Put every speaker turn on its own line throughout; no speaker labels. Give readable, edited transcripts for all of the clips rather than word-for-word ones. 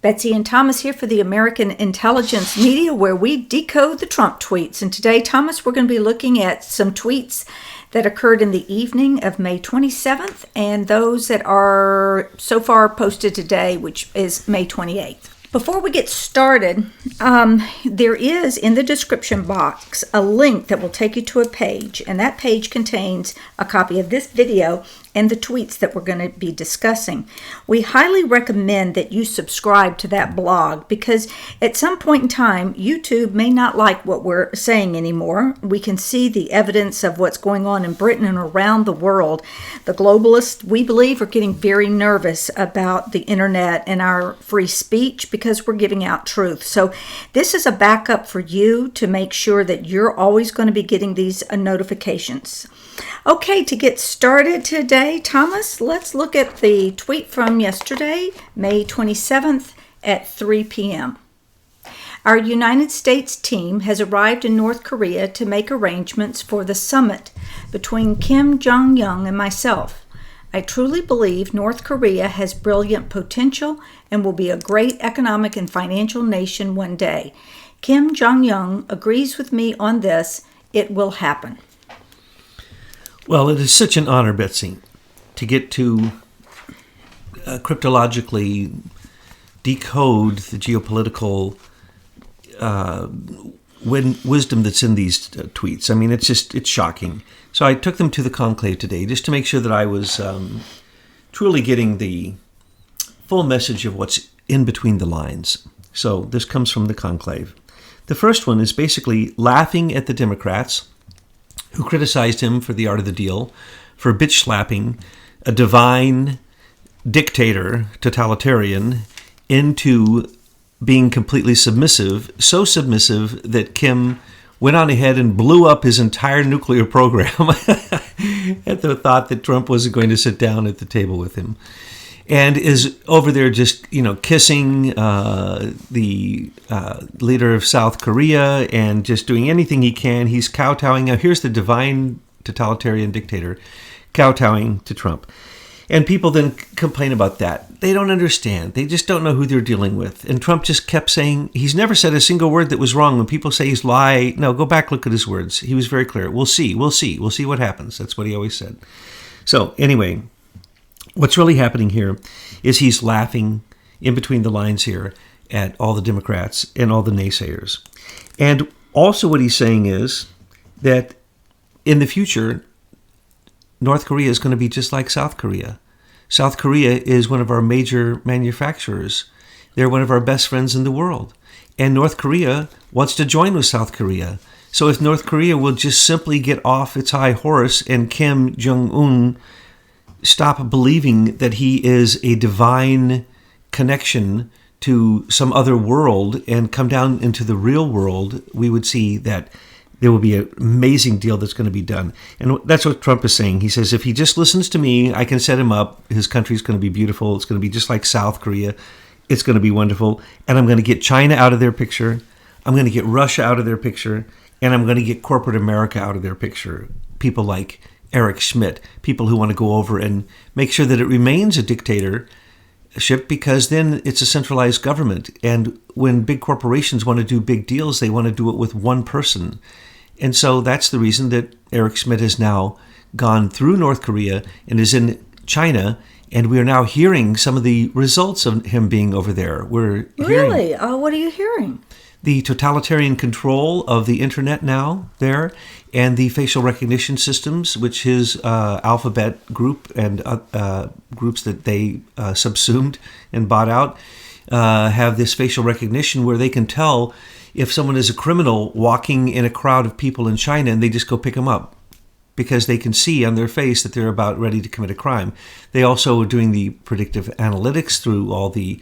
Betsy and Thomas here for the American Intelligence Media, where we decode the Trump tweets. And today, Thomas, we're going to be looking at some tweets that occurred in the evening of May 27th and those that are so far posted today, which is May 28th. Before we get started, there is in the description box a link that will take you to a page, and that page contains a copy of this video and the tweets that we're going to be discussing. We highly recommend that you subscribe to that blog because at some point in time, YouTube may not like what we're saying anymore. We can see the evidence of what's going on in Britain and around the world. The globalists, we believe, are getting very nervous about the internet and our free speech because we're giving out truth. So this is a backup for you to make sure that you're always going to be getting these notifications. Okay, to get started today, Thomas, let's look at the tweet from yesterday, May 27th at 3 p.m. Our United States team has arrived in North Korea to make arrangements for the summit between Kim Jong-un and myself. I truly believe North Korea has brilliant potential and will be a great economic and financial nation one day. Kim Jong-un agrees with me on this. It will happen.
Well, it is such an honor, Betsy, to get to cryptologically decode the geopolitical wisdom that's in these tweets. I mean, it's shocking. So I took them to the conclave today just to make sure that I was truly getting the full message of what's in between the lines. So this comes from the conclave. The first one is basically laughing at the Democrats who criticized him for the art of the deal, for bitch slapping a divine dictator, totalitarian, into being completely submissive, so submissive that Kim went on ahead and blew up his entire nuclear program at the thought that Trump wasn't going to sit down at the table with him. And is over there just, kissing the leader of South Korea and just doing anything he can. He's kowtowing. Now, here's the divine totalitarian dictator kowtowing to Trump. And people then complain about that. They don't understand. They just don't know who they're dealing with. And Trump just kept saying, he's never said a single word that was wrong. When people say he's lying, no, go back, look at his words. He was very clear. We'll see what happens. That's what he always said. So anyway, what's really happening here is he's laughing in between the lines here at all the Democrats and all the naysayers. And also what he's saying is that in the future, North Korea is going to be just like South Korea. South Korea is one of our major manufacturers. They're one of our best friends in the world. And North Korea wants to join with South Korea. So if North Korea will just simply get off its high horse and Kim Jong-un stop believing that he is a divine connection to some other world and come down into the real world, we would see that there will be an amazing deal that's going to be done. And that's what Trump is saying. He says, if he just listens to me, I can set him up. His country's going to be beautiful. It's going to be just like South Korea. It's going to be wonderful. And I'm going to get China out of their picture. I'm going to get Russia out of their picture. And I'm going to get corporate America out of their picture. People like Eric Schmidt, people who want to go over and make sure that it remains a dictatorship, because then it's a centralized government. And when big corporations want to do big deals, they want to do it with one person. And so that's the reason that Eric Schmidt has now gone through North Korea and is in China. And we are now hearing some of the results of him being over there.
Really? What are you hearing?
The totalitarian control of the internet now there, and the facial recognition systems, which his Alphabet group and groups that they subsumed and bought out have this facial recognition where they can tell if someone is a criminal walking in a crowd of people in China, and they just go pick them up because they can see on their face that they're about ready to commit a crime. They also are doing the predictive analytics through all the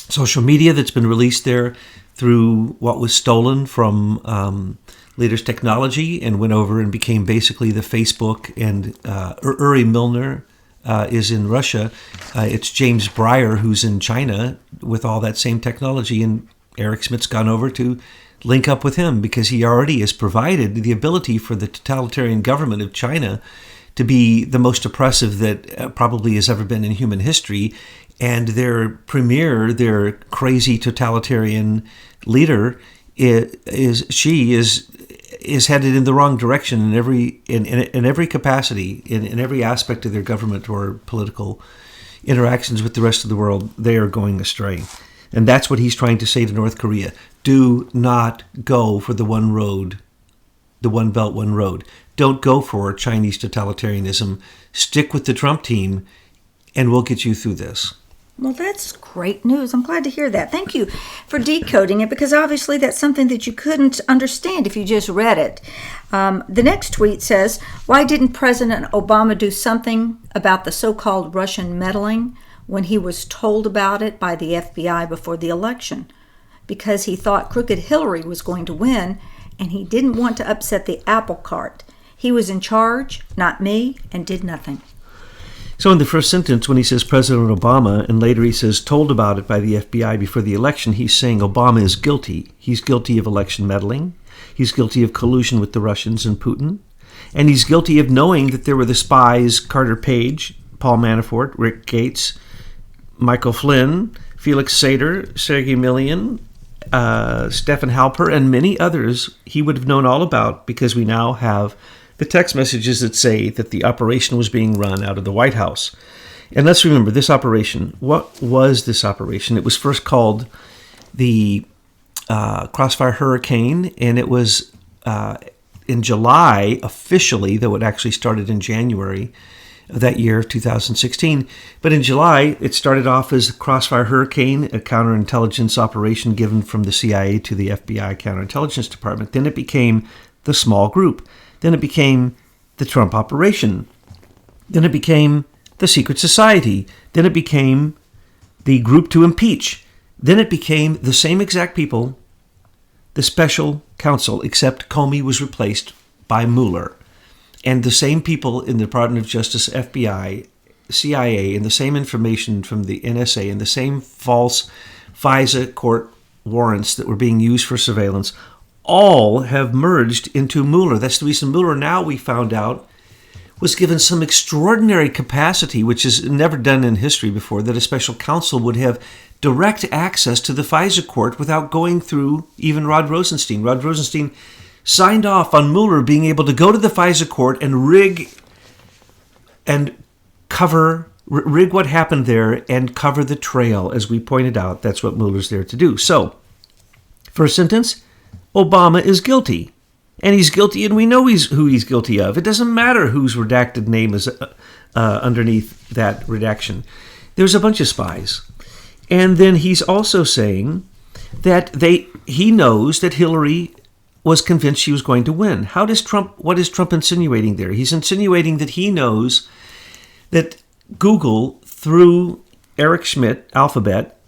social media that's been released there, through what was stolen from Leaders Technology and went over and became basically the Facebook. And Uri Milner is in Russia. It's James Breyer who's in China with all that same technology, and Eric Schmidt's gone over to link up with him because he already has provided the ability for the totalitarian government of China to be the most oppressive that probably has ever been in human history. And their premier, their crazy totalitarian leader, is headed in the wrong direction in every capacity, in every aspect of their government or political interactions with the rest of the world. They are going astray. And that's what he's trying to say to North Korea. Do not go for the one road, the one belt, one road. Don't go for Chinese totalitarianism. Stick with the Trump team, and we'll get you through this.
Well, that's great news. I'm glad to hear that. Thank you for decoding it, because obviously that's something that you couldn't understand if you just read it. The next tweet says, why didn't President Obama do something about the so-called Russian meddling when he was told about it by the FBI before the election? Because he thought crooked Hillary was going to win, and he didn't want to upset the apple cart. He was in charge, not me, and did nothing.
So in the first sentence, when he says President Obama, and later he says told about it by the FBI before the election, he's saying Obama is guilty. He's guilty of election meddling. He's guilty of collusion with the Russians and Putin. And he's guilty of knowing that there were the spies, Carter Page, Paul Manafort, Rick Gates, Michael Flynn, Felix Sater, Sergei Milian, Stefan Halper, and many others he would have known all about, because we now have the text messages that say that the operation was being run out of the White House. And let's remember this operation. What was this operation? It was first called the Crossfire Hurricane, and it was in July officially, though it actually started in January of that year, 2016. But in July, it started off as Crossfire Hurricane, a counterintelligence operation given from the CIA to the FBI counterintelligence department. Then it became the Small Group. Then it became the Trump Operation. Then it became the Secret Society. Then it became the Group to Impeach. Then it became the same exact people, the Special Counsel, except Comey was replaced by Mueller. And the same people in the Department of Justice, FBI, CIA, and the same information from the NSA, and the same false FISA court warrants that were being used for surveillance, all have merged into Mueller. That's the reason Mueller, now we found out, was given some extraordinary capacity, which is never done in history before, that a special counsel would have direct access to the FISA court without going through even Rod Rosenstein. Rod Rosenstein signed off on Mueller being able to go to the FISA court and rig what happened there and cover the trail. As we pointed out, that's what Mueller's there to do. So, first sentence, Obama is guilty. And he's guilty, and we know who he's guilty of. It doesn't matter whose redacted name is underneath that redaction. There's a bunch of spies. And then he's also saying that he knows that Hillary was convinced she was going to win. What is Trump insinuating there? He's insinuating that he knows that Google, through Eric Schmidt, Alphabet,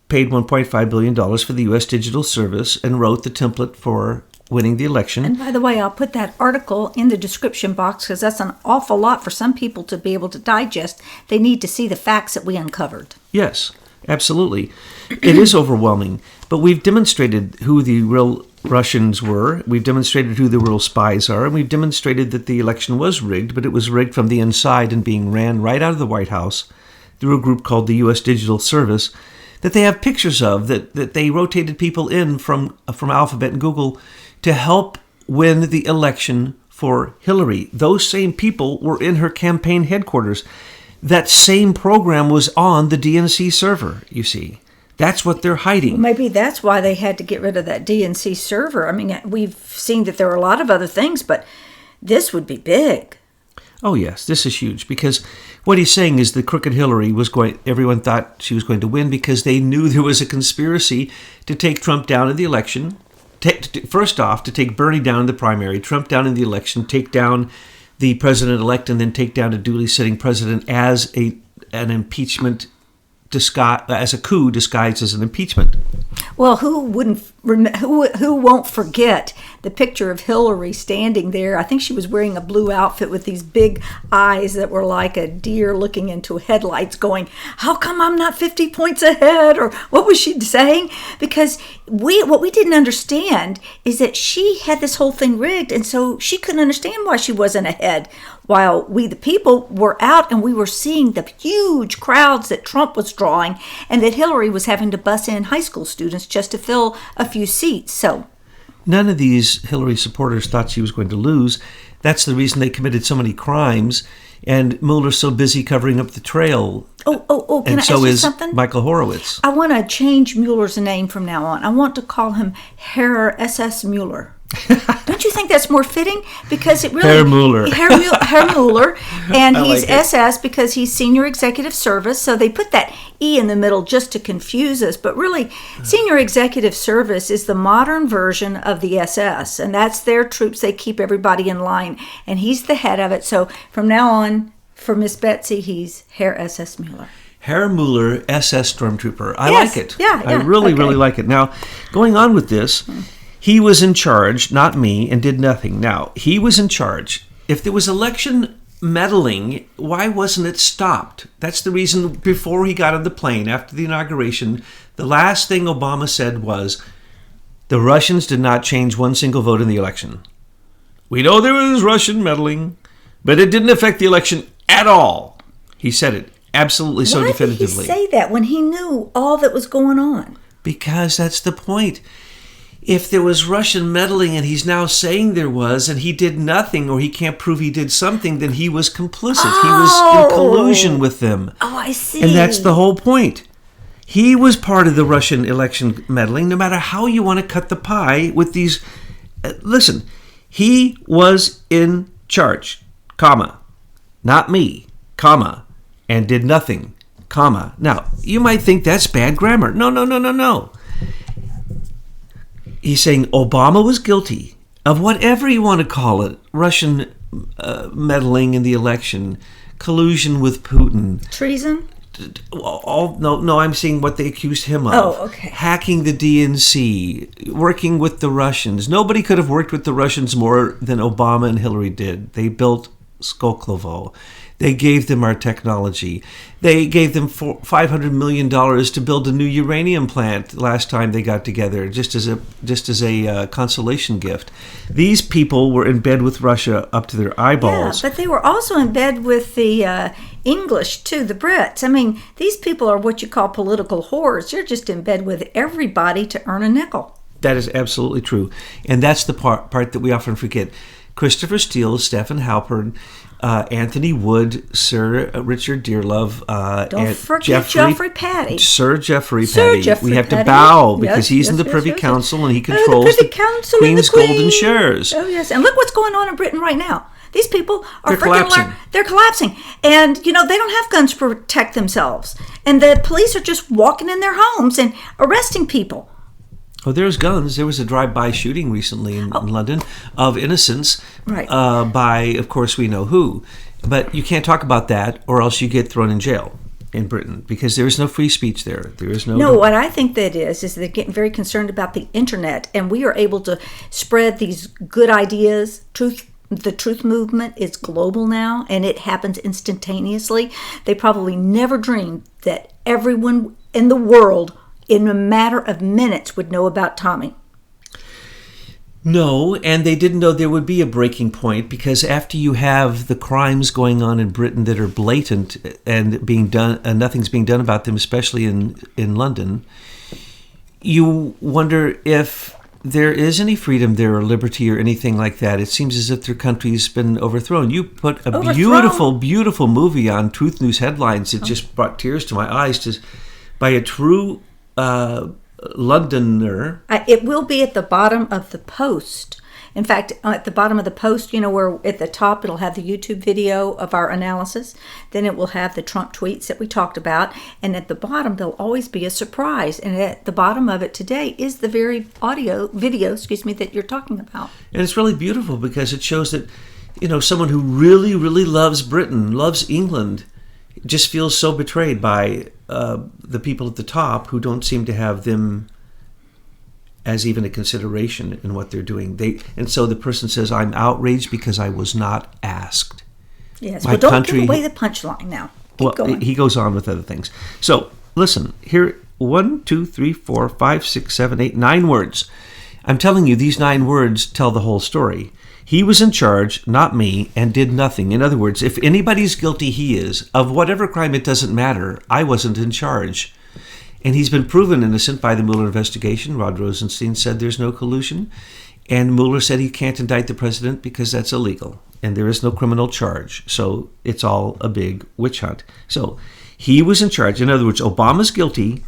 paid $1.5 billion for the U.S. digital service and wrote the template for winning the election.
And by the way, I'll put that article in the description box, because that's an awful lot for some people to be able to digest. They need to see the facts that we uncovered.
Yes, absolutely. It is overwhelming. But we've demonstrated who the real Russians were. We've demonstrated who the real spies are. And we've demonstrated that the election was rigged, but it was rigged from the inside and being ran right out of the White House through a group called the U.S. Digital Service, that they have pictures of, that they rotated people in from Alphabet and Google to help win the election for Hillary. Those same people were in her campaign headquarters. That same program was on the DNC server, you see. That's what they're hiding.
Maybe that's why they had to get rid of that DNC server. I mean, we've seen that there are a lot of other things, but this would be big.
Oh, yes, this is huge, because what he's saying is the crooked Hillary everyone thought she was going to win because they knew there was a conspiracy to take Trump down in the election. First off, to take Bernie down in the primary, Trump down in the election, take down the president-elect, and then take down a duly sitting president as an impeachment as a coup disguised as an impeachment.
Well, who won't forget the picture of Hillary standing there? I think she was wearing a blue outfit with these big eyes that were like a deer looking into headlights, going, "How come I'm not 50 points ahead?" Or what was she saying? Because what we didn't understand is that she had this whole thing rigged, and so she couldn't understand why she wasn't ahead. while we, the people, were out and we were seeing the huge crowds that Trump was drawing and that Hillary was having to bus in high school students just to fill a few seats. So
none of these Hillary supporters thought she was going to lose. That's the reason they committed so many crimes. And Mueller's so busy covering up the trail.
Can
and
I
so
ask you
is
something?
Michael Horowitz.
I want to change Mueller's name from now on. I want to call him Herr SS Mueller. Don't you think that's more fitting? Because it really
Herr Mueller.
Herr Mueller, and
I
he's
like it.
SS because he's Senior Executive Service. So they put that E in the middle just to confuse us. But really, Senior Executive Service is the modern version of the SS, and that's their troops. They keep everybody in line, and he's the head of it. So from now on, for Miss Betsy, he's Herr SS Mueller.
Herr Mueller, SS Stormtrooper. I
Yes.
like it.
Yeah,
I really,
okay.
really like it. Now, going on with this, he was in charge, not me, and did nothing. Now, he was in charge. If there was election meddling, why wasn't it stopped? That's the reason before he got on the plane, after the inauguration, the last thing Obama said was, the Russians did not change one single vote in the election. We know there was Russian meddling, but it didn't affect the election at all. He said it absolutely so
Why
definitively.
did he say that when he knew all that was going on?
Because that's the point. If there was Russian meddling and he's now saying there was and he did nothing or he can't prove he did something, then he was complicit. He was in collusion with them.
Oh, I see.
And that's the whole point. He was part of the Russian election meddling, no matter how you want to cut the pie with these. Listen, he was in charge, comma, not me, comma, and did nothing, comma. Now, you might think that's bad grammar. No. He's saying Obama was guilty of whatever you want to call it, Russian meddling in the election, collusion with Putin.
Treason?
No, I'm saying what they accused him of.
Oh, okay.
Hacking the DNC, working with the Russians. Nobody could have worked with the Russians more than Obama and Hillary did. They built Skolkovo. They gave them our technology. They gave them $500 million to build a new uranium plant last time they got together, just as a consolation gift. These people were in bed with Russia up to their eyeballs.
Yeah, but they were also in bed with the English, too, the Brits. I mean, these people are what you call political whores. They're just in bed with everybody to earn a nickel.
That is absolutely true. And that's the part that we often forget. Christopher Steele, Stephen Halpern, Anthony Wood, Sir Richard Dearlove,
Don't
and
forget Geoffrey Patty.
Sir Geoffrey
Sir
Patty.
Geoffrey
We have to
Patty.
bow
Yes,
because he's in the
yes,
Privy
yes.
Council and he
The
controls
Privy Council and
Queen's
the Queen.
golden shares.
Oh, yes. And look what's going on in Britain right now. These people are
They're collapsing.
They're collapsing. And, they don't have guns to protect themselves. And the police are just walking in their homes and arresting people.
Oh, there's guns. There was a drive-by shooting recently in London of innocents
Right.
by, of course, we know who. But you can't talk about that or else you get thrown in jail in Britain because there is no free speech there. There is no...
No, what I think that is they're getting very concerned about the internet, and we are able to spread these good ideas. The truth movement is global now, and it happens instantaneously. They probably never dreamed that everyone in the world, in a matter of minutes, would know about Tommy.
No, and they didn't know there would be a breaking point because after you have the crimes going on in Britain that are blatant and being done, and nothing's being done about them, especially in London, you wonder if there is any freedom there or liberty or anything like that. It seems as if their country's been overthrown. You put a beautiful movie on Truth News Headlines. It just brought tears to my eyes by a true Londoner.
It will be at the bottom of the post. In fact, at the bottom of the post, where at the top it'll have the YouTube video of our analysis. Then it will have the Trump tweets that we talked about. And at the bottom, there'll always be a surprise. And at the bottom of it today is the very video, that you're talking about.
And it's really beautiful because it shows that, someone who really, really loves Britain, loves England, just feels so betrayed by the people at the top who don't seem to have them as even a consideration in what they're doing. And so the person says, I'm outraged because I was not asked.
Yes, but don't give away the punchline now. Keep going.
He goes on with other things. So listen, here, 1, 2, 3, 4, 5, 6, 7, 8, 9 words. I'm telling you, these 9 words tell the whole story. He was in charge, not me, and did nothing. In other words, if anybody's guilty, he is. Of whatever crime, it doesn't matter. I wasn't in charge. And he's been proven innocent by the Mueller investigation. Rod Rosenstein said there's no collusion. And Mueller said he can't indict the president because that's illegal. And there is no criminal charge. So it's all a big witch hunt. So he was in charge. In other words, Obama's guilty,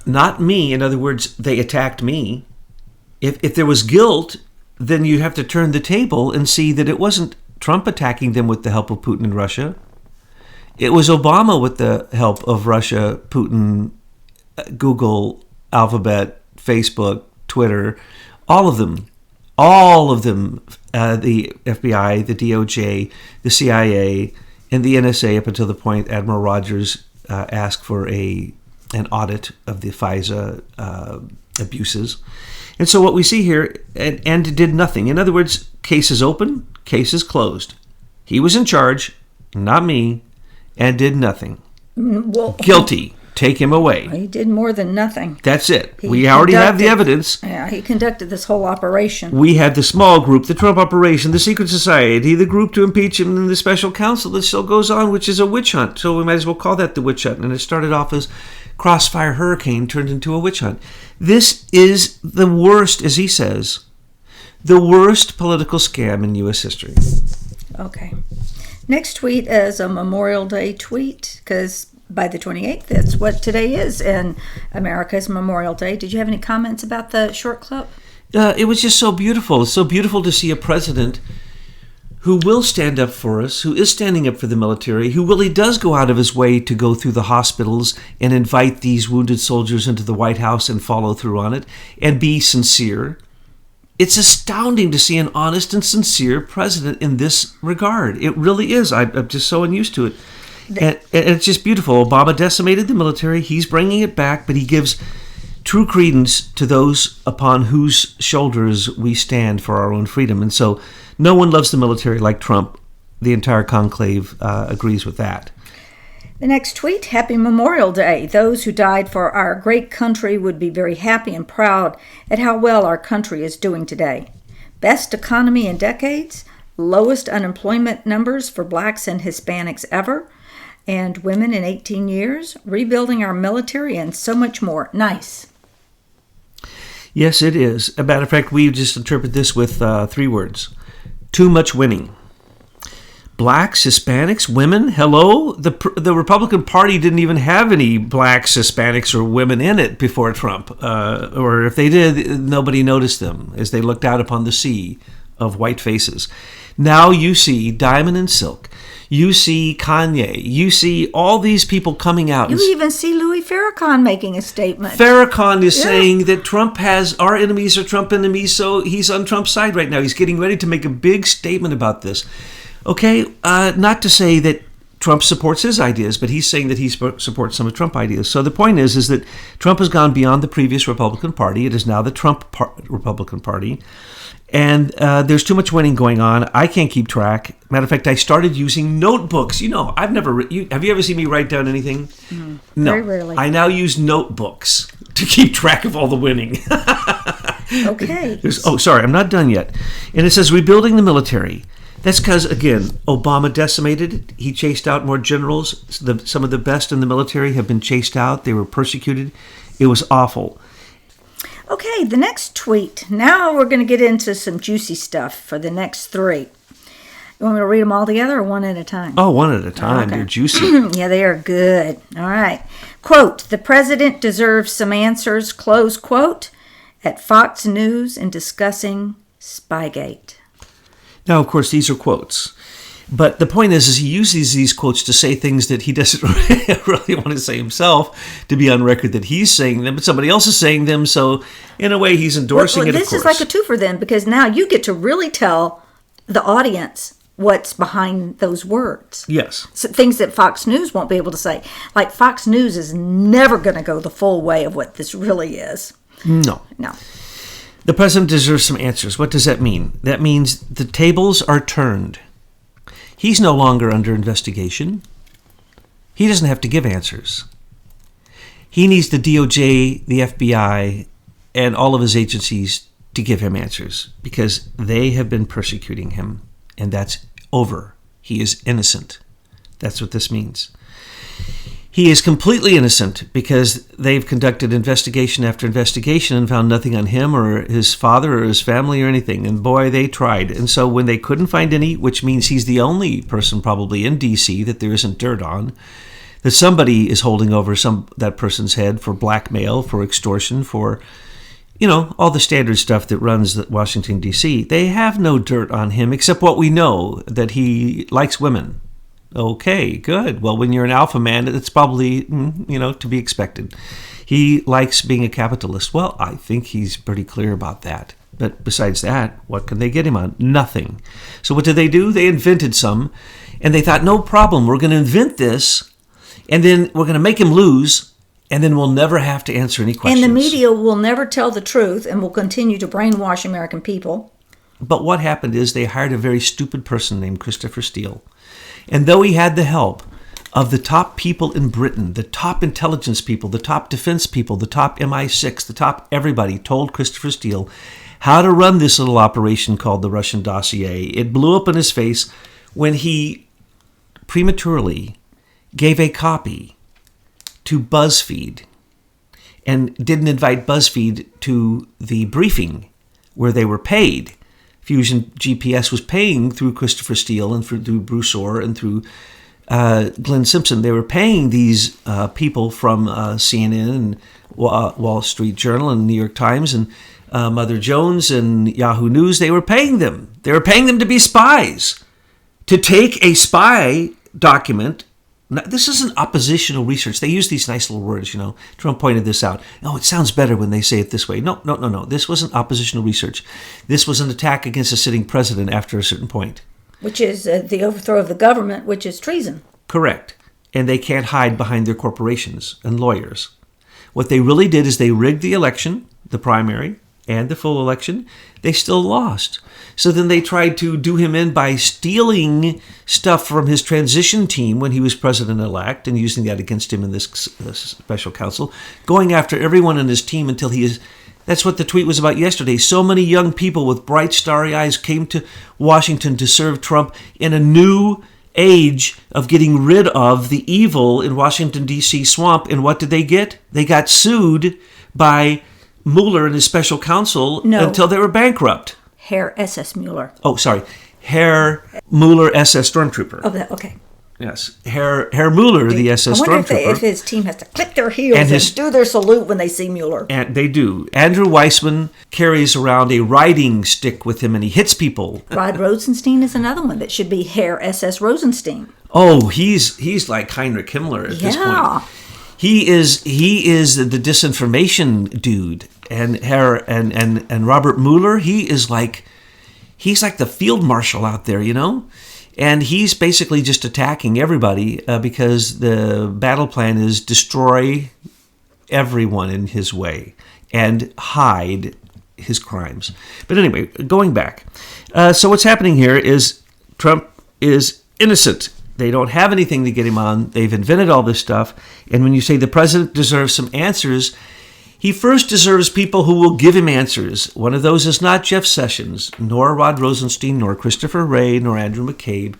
not me. In other words, they attacked me. If there was guilt, then you have to turn the table and see that it wasn't Trump attacking them with the help of Putin and Russia. It was Obama with the help of Russia, Putin, Google, Alphabet, Facebook, Twitter, all of them, the FBI, the DOJ, the CIA, and the NSA up until the point Admiral Rogers asked for an audit of the FISA abuses. And so what we see here, and did nothing. In other words, case is open, case is closed. He was in charge, not me, and did nothing.
Well,
guilty. Take him away.
He did more than nothing.
That's it. We already have the evidence.
Yeah, he conducted this whole operation.
We had the small group, the Trump operation, the secret society, the group to impeach him, and the special counsel that still goes on, which is a witch hunt. So we might as well call that the witch hunt. And it started off as Crossfire Hurricane turned into a witch hunt. This is the worst, as he says, the worst political scam in U.S. history.
Okay. Next tweet is a Memorial Day tweet, because by the 28th, that's what today is, and America's Memorial Day. Did you have any comments about the short clip?
It was just so beautiful. It's so beautiful to see a president who will stand up for us, who is standing up for the military, who really does go out of his way to go through the hospitals and invite these wounded soldiers into the White House and follow through on it and be sincere. It's astounding to see an honest and sincere president in this regard. It really is. I'm just so unused to it. And it's just beautiful. Obama decimated the military. He's bringing it back, but he gives true credence to those upon whose shoulders we stand for our own freedom. And so no one loves the military like Trump. The entire conclave agrees with that.
The next tweet, Happy Memorial Day. Those who died for our great country would be very happy and proud at how well our country is doing today. Best economy in decades, lowest unemployment numbers for blacks and Hispanics ever, and women in 18 years, rebuilding our military, and so much more. Nice.
Yes, it is. As a matter of fact, we just interpret this with 3 words. Too much winning. Blacks, Hispanics, women, hello? The Republican Party didn't even have any blacks, Hispanics, or women in it before Trump. Or if they did, nobody noticed them as they looked out upon the sea of white faces. Now you see Diamond and Silk. You see Kanye. You see all these people coming out.
You even see Louis Farrakhan making a statement.
Farrakhan is saying that Trump has, our enemies are Trump enemies, so he's on Trump's side right now. He's getting ready to make a big statement about this. Okay, not to say that Trump supports his ideas, but he's saying that he supports some of Trump ideas. So the point is that Trump has gone beyond the previous Republican Party. It is now the Trump Republican Party. And there's too much winning going on. I can't keep track. Matter of fact, I started using notebooks. You know, I've never... have you ever seen me write down anything? No.
Very rarely.
I now use notebooks to keep track of all the winning.
Okay.
Sorry, I'm not done yet. And it says, rebuilding the military. That's because, again, Obama decimated it. He chased out more generals. Some of the best in the military have been chased out. They were persecuted. It was awful.
Okay, the next tweet. Now we're going to get into some juicy stuff for the next 3. You want me to read them all together or one at a time?
Oh, one at a time.
Okay.
They're juicy.
Yeah, they are good. All right. Quote, the president deserves some answers, close quote, at Fox News in discussing Spygate.
Now, of course, these are quotes. But the point is he uses these quotes to say things that he doesn't really want to say himself, to be on record that he's saying them, but somebody else is saying them. So, in a way, he's endorsing it, of course.
This is like a twofer then, because now you get to really tell the audience what's behind those words.
Yes.
So things that Fox News won't be able to say. Like, Fox News is never going to go the full way of what this really is.
No. The president deserves some answers. What does that mean? That means the tables are turned. He's no longer under investigation. He doesn't have to give answers. He needs the DOJ, the FBI, and all of his agencies to give him answers because they have been persecuting him, and that's over. He is innocent. That's what this means. He is completely innocent because they've conducted investigation after investigation and found nothing on him or his father or his family or anything. And boy, they tried. And so when they couldn't find any, which means he's the only person probably in D.C. that there isn't dirt on, that somebody is holding over that person's head for blackmail, for extortion, for, all the standard stuff that runs Washington, D.C. They have no dirt on him except what we know, that he likes women. Okay, good. Well, when you're an alpha man, it's probably, to be expected. He likes being a capitalist. Well, I think he's pretty clear about that. But besides that, what can they get him on? Nothing. So what did they do? They invented some, and they thought, no problem, we're going to invent this, and then we're going to make him lose, and then we'll never have to answer any questions.
And the media will never tell the truth and will continue to brainwash American people.
But what happened is they hired a very stupid person named Christopher Steele. And though he had the help of the top people in Britain, the top intelligence people, the top defense people, the top MI6, the top everybody told Christopher Steele how to run this little operation called the Russian dossier. It blew up in his face when he prematurely gave a copy to BuzzFeed and didn't invite BuzzFeed to the briefing where they were paid. Fusion GPS was paying through Christopher Steele and through Bruce Orr and through Glenn Simpson. They were paying these people from CNN and Wall Street Journal and New York Times and Mother Jones and Yahoo News. They were paying them. They were paying them to be spies, to take a spy document. Now, this isn't oppositional research. They use these nice little words, Trump pointed this out. Oh, it sounds better when they say it this way. No. This wasn't oppositional research. This was an attack against a sitting president after a certain point.
Which is the overthrow of the government, which is treason.
Correct. And they can't hide behind their corporations and lawyers. What they really did is they rigged the election, the primary, and the full election. They still lost. So then they tried to do him in by stealing stuff from his transition team when he was president-elect and using that against him in this special counsel, going after everyone in his team until he is... That's what the tweet was about yesterday. So many young people with bright, starry eyes came to Washington to serve Trump in a new age of getting rid of the evil in Washington, D.C. swamp. And what did they get? They got sued by Mueller and his special counsel until they were bankrupt.
Herr SS Mueller.
Oh, sorry. Herr Mueller, SS Stormtrooper.
Oh, okay.
Yes. Herr Mueller, the SS
Stormtrooper. I wonder
Stormtrooper.
if his team has to click their heels and do their salute when they see Mueller.
And they do. Andrew Weissman carries around a riding stick with him and he hits people.
Rod Rosenstein is another one that should be Herr SS Rosenstein.
Oh, he's like Heinrich Himmler at this point. He is the disinformation dude, and Robert Mueller, he's like the field marshal out there, and he's basically just attacking everybody because the battle plan is destroy everyone in his way and hide his crimes. But anyway, going back, so what's happening here is Trump is innocent. They don't have anything to get him on. They've invented all this stuff. And when you say the president deserves some answers, he first deserves people who will give him answers. One of those is not Jeff Sessions, nor Rod Rosenstein, nor Christopher Wray, nor Andrew McCabe,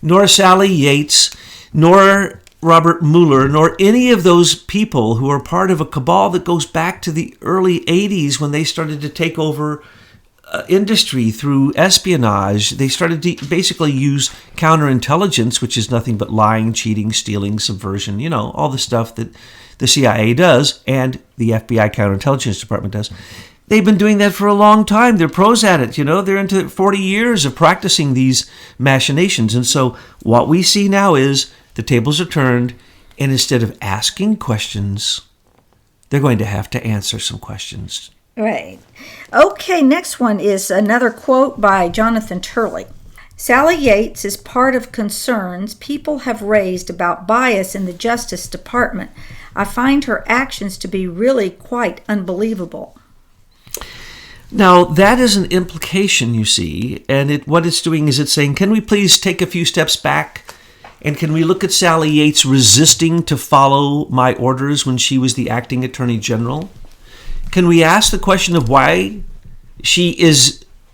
nor Sally Yates, nor Robert Mueller, nor any of those people who are part of a cabal that goes back to the early 80s when they started to take over industry through espionage. They started to basically use counterintelligence, which is nothing but lying, cheating, stealing, subversion, all the stuff that the CIA does and the FBI counterintelligence department does. They've been doing that for a long time. They're pros at it, They're into 40 years of practicing these machinations. And so what we see now is the tables are turned, and instead of asking questions, they're going to have to answer some questions.
Right. Okay, next one is another quote by Jonathan Turley. Sally Yates is part of concerns people have raised about bias in the Justice Department. I find her actions to be really quite unbelievable.
Now, that is an implication, you see, and what it's doing is it's saying, can we please take a few steps back, and can we look at Sally Yates resisting to follow my orders when she was the acting attorney general? Can we ask the question of why she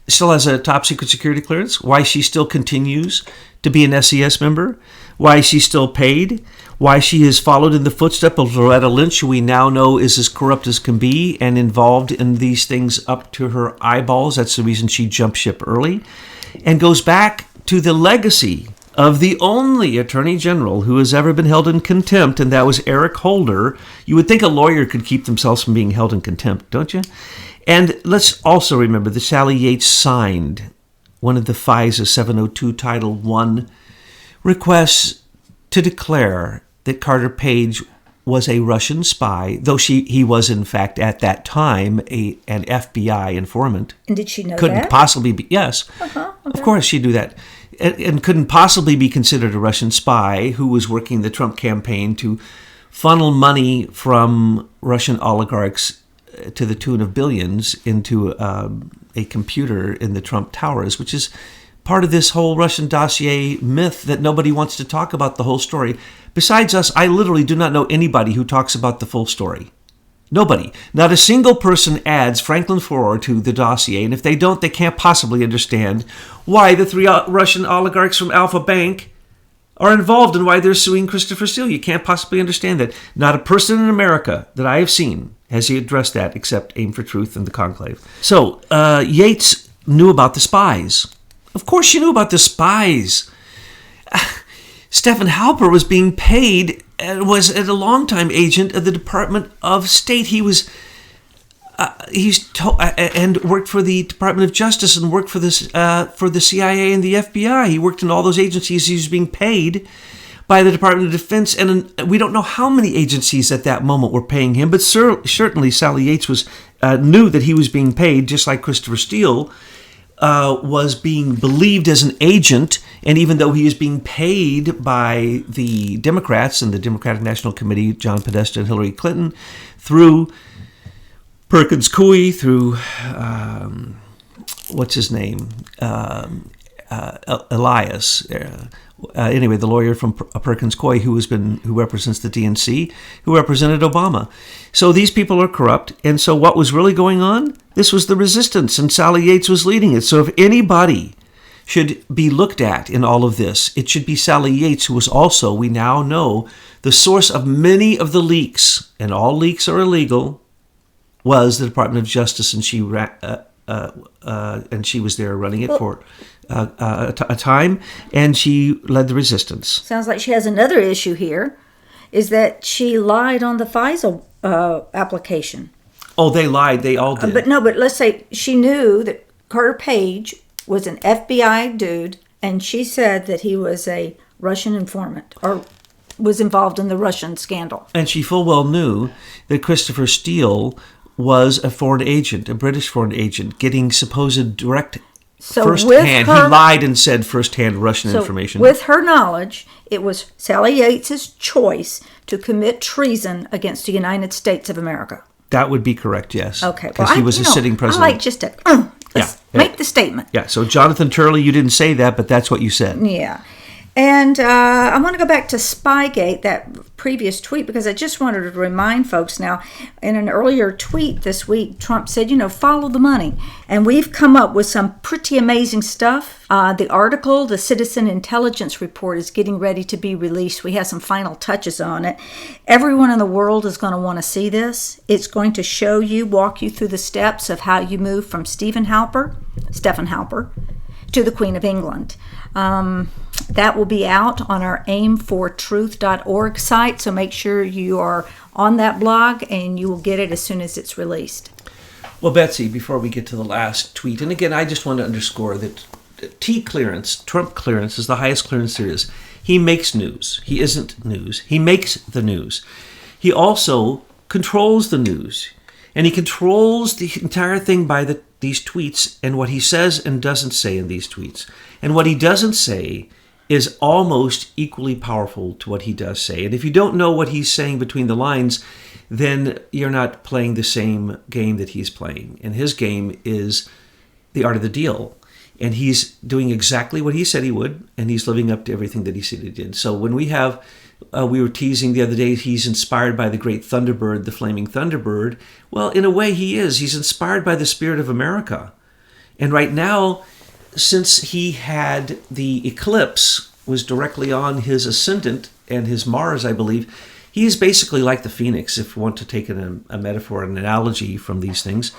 still has a top secret security clearance, why she still continues to be an SES member, why she's still paid, why she has followed in the footsteps of Loretta Lynch, who we now know is as corrupt as can be and involved in these things up to her eyeballs. That's the reason she jumped ship early, and goes back to the legacy of the only attorney general who has ever been held in contempt, and that was Eric Holder. You would think a lawyer could keep themselves from being held in contempt, don't you? And let's also remember that Sally Yates signed one of the FISA 702 Title I requests to declare that Carter Page was a Russian spy, though he was in fact at that time an FBI informant.
And did she know
couldn't
that?
Possibly be, yes.
Okay.
Of course she'd do that. And couldn't possibly be considered a Russian spy who was working the Trump campaign to funnel money from Russian oligarchs to the tune of billions into a computer in the Trump Towers, which is part of this whole Russian dossier myth that nobody wants to talk about the whole story. Besides us, I literally do not know anybody who talks about the full story. Nobody. Not a single person adds Franklin Foer to the dossier, and if they don't, they can't possibly understand why the 3 Russian oligarchs from Alpha Bank are involved and why they're suing Christopher Steele. You can't possibly understand that. Not a person in America that I have seen has he addressed that except Aim for Truth and the Conclave. So, Yates knew about the spies. Of course she knew about the spies. Stephen Halper was being paid and was a longtime agent of the Department of State. He was and worked for the Department of Justice and worked for the CIA and the FBI. He worked in all those agencies. He was being paid by the Department of Defense, and we don't know how many agencies at that moment were paying him, but certainly Sally Yates knew that he was being paid, just like Christopher Steele was being believed as an agent, and even though he is being paid by the Democrats and the Democratic National Committee, John Podesta and Hillary Clinton, through Perkins Coie, through what's his name, Elias. Anyway, the lawyer from Perkins Coie, who represents the DNC, who represented Obama. So these people are corrupt, and so what was really going on? This was the resistance, and Sally Yates was leading it. So if anybody should be looked at in all of this, it should be Sally Yates, who was also, we now know, the source of many of the leaks, and all leaks are illegal, was the Department of Justice, and she was there running it for a time, and she led the resistance.
Sounds like she has another issue here, is that she lied on the FISA application.
Oh, they lied. They all did.
But let's say she knew that Carter Page was an FBI dude, and she said that he was a Russian informant or was involved in the Russian scandal. And
she full well knew that Christopher Steele was a foreign agent, a British foreign agent, getting supposed direct first-hand. He lied and said first-hand Russian information.
With her knowledge, it was Sally Yates' choice to commit treason against the United States of America.
That would be correct, yes.
Okay.
Because he was a sitting president.
I like just to make the statement.
Yeah, so Jonathan Turley, you didn't say that, but that's what you said.
Yeah. And I want to go back to Spygate, that previous tweet, because I just wanted to remind folks now, in an earlier tweet this week, Trump said, follow the money. And we've come up with some pretty amazing stuff. The article, the Citizen Intelligence Report, is getting ready to be released. We have some final touches on it. Everyone in the world is going to want to see this. It's going to walk you through the steps of how you move from Stephen Halper, to the Queen of England. That will be out on our aimfortruth.org site, so make sure you are on that blog and you will get it as soon as it's released.
Well, Betsy, before we get to the last tweet, and again, I just want to underscore that T clearance, Trump clearance, is the highest clearance there is. He makes news. He isn't news. He makes the news. He also controls the news, and he controls the entire thing by these tweets and what he says and doesn't say in these tweets. And what he doesn't say is almost equally powerful to what he does say. And if you don't know what he's saying between the lines, then you're not playing the same game that he's playing. And his game is the art of the deal. And he's doing exactly what he said he would, and he's living up to everything that he said he did. So when we were teasing the other day, he's inspired by the great Thunderbird, the flaming Thunderbird. Well, in a way he is. He's inspired by the spirit of America. And right now, since he had the eclipse was directly on his ascendant and his Mars, I believe, he is basically like the phoenix, if you want to take a metaphor, an analogy from these things,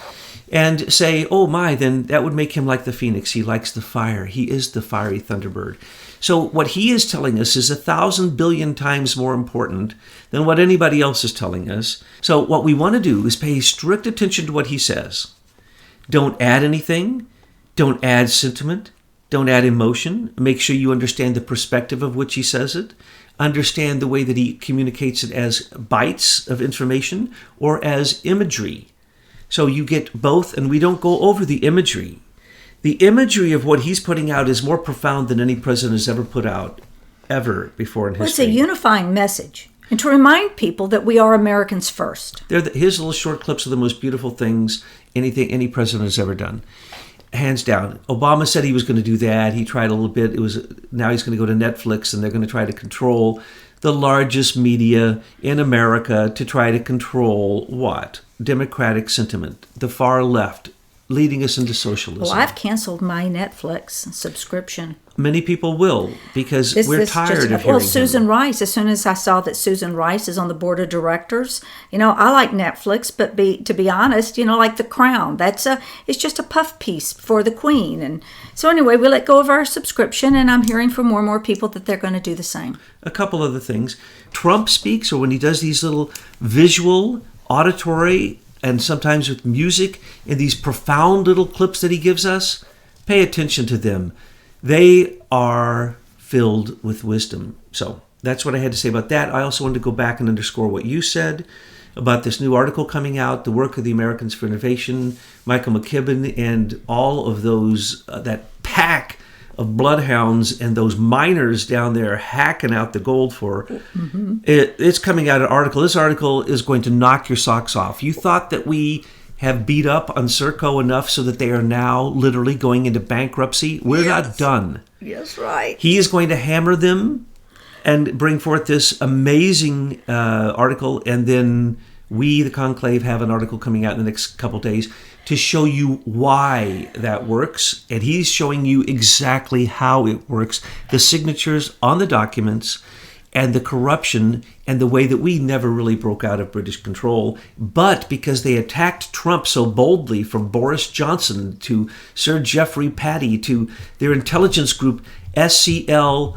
and say, oh my, then that would make him like the phoenix. He likes the fire. He is the fiery thunderbird. So what he is telling us is 1,000 billion times more important than what anybody else is telling us. So what we want to do is pay strict attention to what he says. Don't add anything. Don't add sentiment. Don't add emotion. Make sure you understand the perspective of which he says it. Understand the way that he communicates it as bytes of information or as imagery. So you get both, and we don't go over the imagery. The imagery of what he's putting out is more profound than any president has ever put out, ever before in history.
It's a unifying message. And to remind people that we are Americans first.
His little short clips are the most beautiful things any president has ever done. Hands down. Obama said he was going to do that. He tried a little bit. Now he's going to go to Netflix, and they're going to try to control the largest media in America to try to control what? Democratic sentiment, the far left, leading us into socialism.
Well, I've canceled my Netflix subscription.
Many people will, because we're tired of hearing
Well, Susan Rice, as soon as I saw that Susan Rice is on the board of directors, I like Netflix, but to be honest, like The Crown, it's just a puff piece for the Queen. And so anyway, we let go of our subscription, and I'm hearing from more and more people that they're going to do the same.
A couple other things. Trump speaks, or when he does these little visual, auditory, and sometimes with music, in these profound little clips that he gives us, pay attention to them. They are filled with wisdom. So that's what I had to say about that. I also wanted to go back and underscore what you said about this new article coming out, the work of the Americans for Innovation, Michael McKibben, and all of those, that pack of bloodhounds and those miners down there hacking out the gold for. Mm-hmm. It's coming out an article. This article is going to knock your socks off. You thought that we have beat up on Serco enough so that they are now literally going into bankruptcy? We're not done.
Yes, right.
He is going to hammer them and bring forth this amazing article, and then we, the Conclave, have an article coming out in the next couple days to show you why that works, and he's showing you exactly how it works, the signatures on the documents, and the corruption, and the way that we never really broke out of British control. But because they attacked Trump so boldly, from Boris Johnson to Sir Geoffrey Patty to their intelligence group, SCL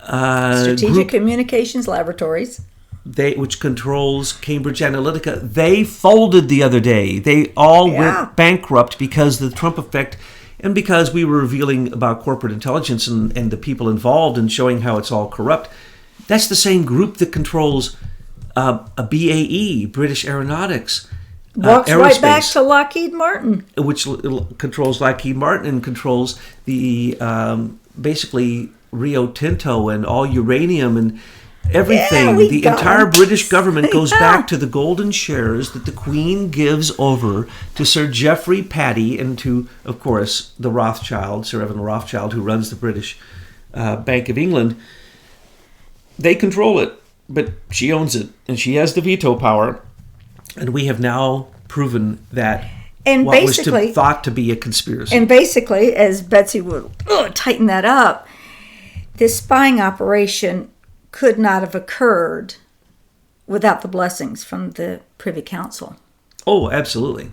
Strategic Communications Laboratories,
which controls Cambridge Analytica, they folded the other day. They all went bankrupt because of the Trump effect, and because we were revealing about corporate intelligence and the people involved and showing how it's all corrupt. That's the same group that controls a BAE, British Aeronautics.
Walks right back to Lockheed Martin.
Which controls Lockheed Martin and controls the, basically, Rio Tinto and all uranium and everything.
Yeah,
the entire British government goes back to the golden shares that the Queen gives over to Sir Geoffrey Patty and to, of course, the Rothschild, Sir Evan Rothschild, who runs the British Bank of England. They control it, but she owns it, and she has the veto power. And we have now proven that what was thought to be a conspiracy.
And basically, as Betsy would tighten that up, this spying operation could not have occurred without the blessings from the Privy Council.
Oh, absolutely.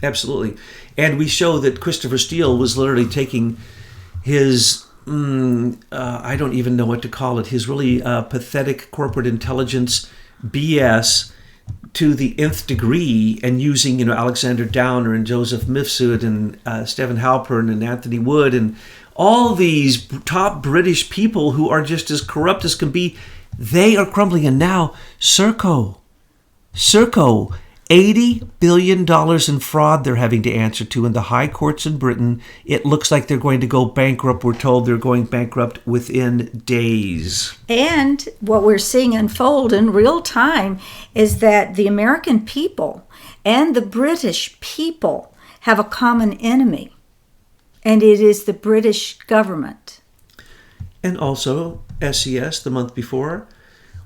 Absolutely. And we show that Christopher Steele was literally taking his, I don't even know what to call it, his really pathetic corporate intelligence BS to the nth degree, and using, Alexander Downer and Joseph Mifsud and Stephen Halpern and Anthony Wood and all these top British people who are just as corrupt as can be. They are crumbling. And now Serco, $80 billion in fraud they're having to answer to in the high courts in Britain. It looks like they're going to go bankrupt. We're told they're going bankrupt within days.
And what we're seeing unfold in real time is that the American people and the British people have a common enemy, and it is the British government.
And also, SES, the month before,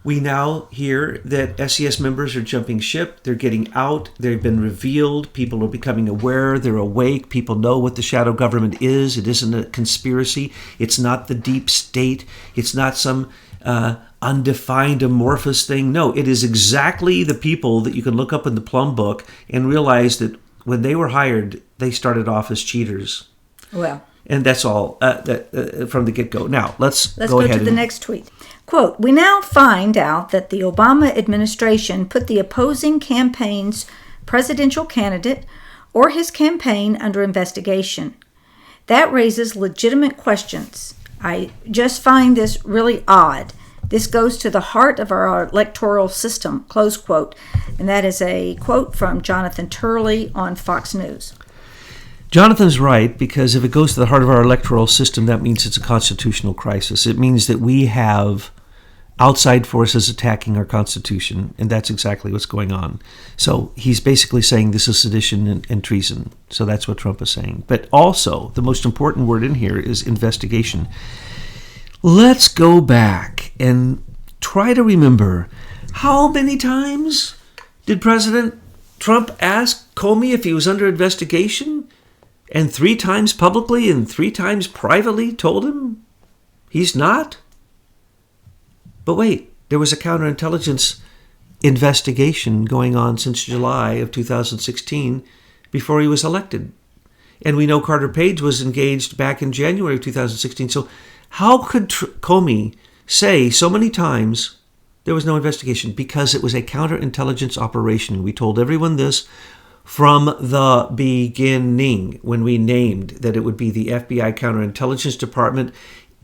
We now hear that SES members are jumping ship. They're getting out. They've been revealed. People are becoming aware. They're awake. People know what the shadow government is. It isn't a conspiracy. It's not the deep state. It's not some undefined amorphous thing. No, it is exactly the people that you can look up in the Plum Book and realize that when they were hired, they started off as cheaters.
Well,
and that's all from the get-go. Now, let's
go
ahead
to the next tweet. Quote, "We now find out that the Obama administration put the opposing campaign's presidential candidate or his campaign under investigation. That raises legitimate questions. I just find this really odd. This goes to the heart of our electoral system," close quote. And that is a quote from Jonathan Turley on Fox News.
Jonathan's right, because if it goes to the heart of our electoral system, that means it's a constitutional crisis. It means that we have outside forces attacking our Constitution, and that's exactly what's going on. So he's basically saying this is sedition and treason. So that's what Trump is saying. But also, the most important word in here is investigation. Let's go back and try to remember, how many times did President Trump ask Comey if he was under investigation? And 3 times publicly and 3 times privately told him he's not? But wait, there was a counterintelligence investigation going on since July of 2016 before he was elected. And we know Carter Page was engaged back in January of 2016. So how could Comey say so many times there was no investigation? Because it was a counterintelligence operation. We told everyone this from the beginning when we named that it would be the FBI Counterintelligence Department.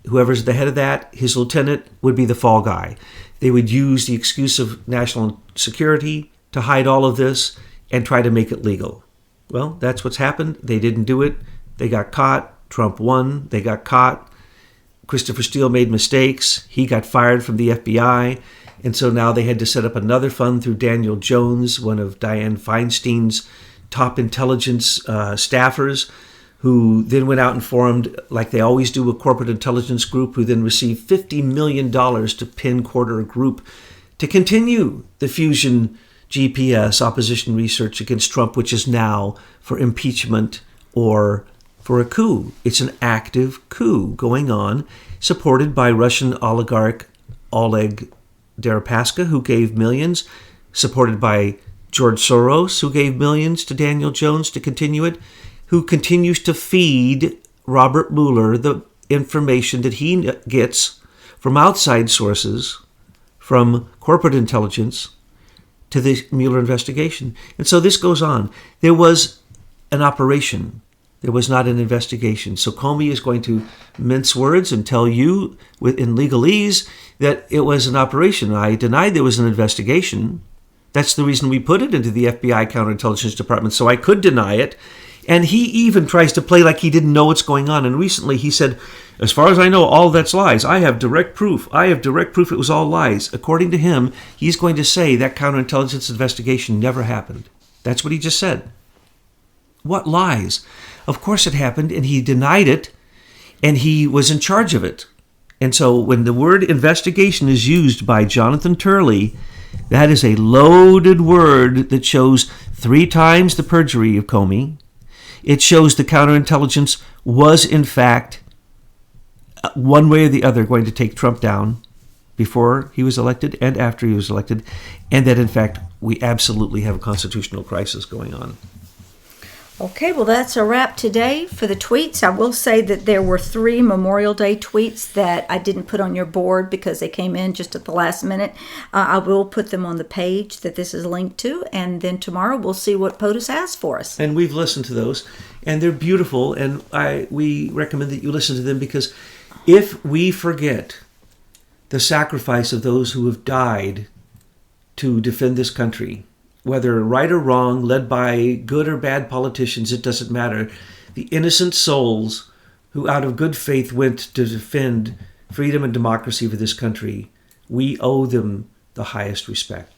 Whoever's the head of that, his lieutenant, would be the fall guy. They would use the excuse of national security to hide all of this and try to make it legal. Well, that's what's happened. They didn't do it. They got caught. Trump won. They got caught. Christopher Steele made mistakes. He got fired from the FBI. And so now they had to set up another fund through Daniel Jones, one of Dianne Feinstein's top intelligence staffers, who then went out and formed, like they always do, a corporate intelligence group, who then received $50 million to pin Quarter Group to continue the Fusion GPS opposition research against Trump, which is now for impeachment or for a coup. It's an active coup going on, supported by Russian oligarch Oleg Deripaska, who gave millions, supported by George Soros, who gave millions to Daniel Jones to continue it, who continues to feed Robert Mueller the information that he gets from outside sources, from corporate intelligence, to the Mueller investigation. And so this goes on. There was an operation. There was not an investigation. So Comey is going to mince words and tell you in legalese that it was an operation. I denied there was an investigation. That's the reason we put it into the FBI Counterintelligence Department, so I could deny it. And he even tries to play like he didn't know what's going on. And recently he said, as far as I know, all that's lies. I have direct proof. It was all lies. According to him, he's going to say that counterintelligence investigation never happened. That's what he just said. What lies? Of course it happened, and he denied it, and he was in charge of it. And so when the word investigation is used by Jonathan Turley, that is a loaded word that shows 3 times the perjury of Comey. It shows the counterintelligence was, in fact, one way or the other going to take Trump down before he was elected and after he was elected, and that, in fact, we absolutely have a constitutional crisis going on.
Okay, well, that's a wrap today for the tweets. I will say that there were 3 Memorial Day tweets that I didn't put on your board because they came in just at the last minute. I will put them on the page that this is linked to, and then tomorrow we'll see what POTUS has for us.
And we've listened to those, and they're beautiful, and we recommend that you listen to them, because if we forget the sacrifice of those who have died to defend this country, whether right or wrong, led by good or bad politicians, it doesn't matter. The innocent souls who out of good faith went to defend freedom and democracy for this country, we owe them the highest respect.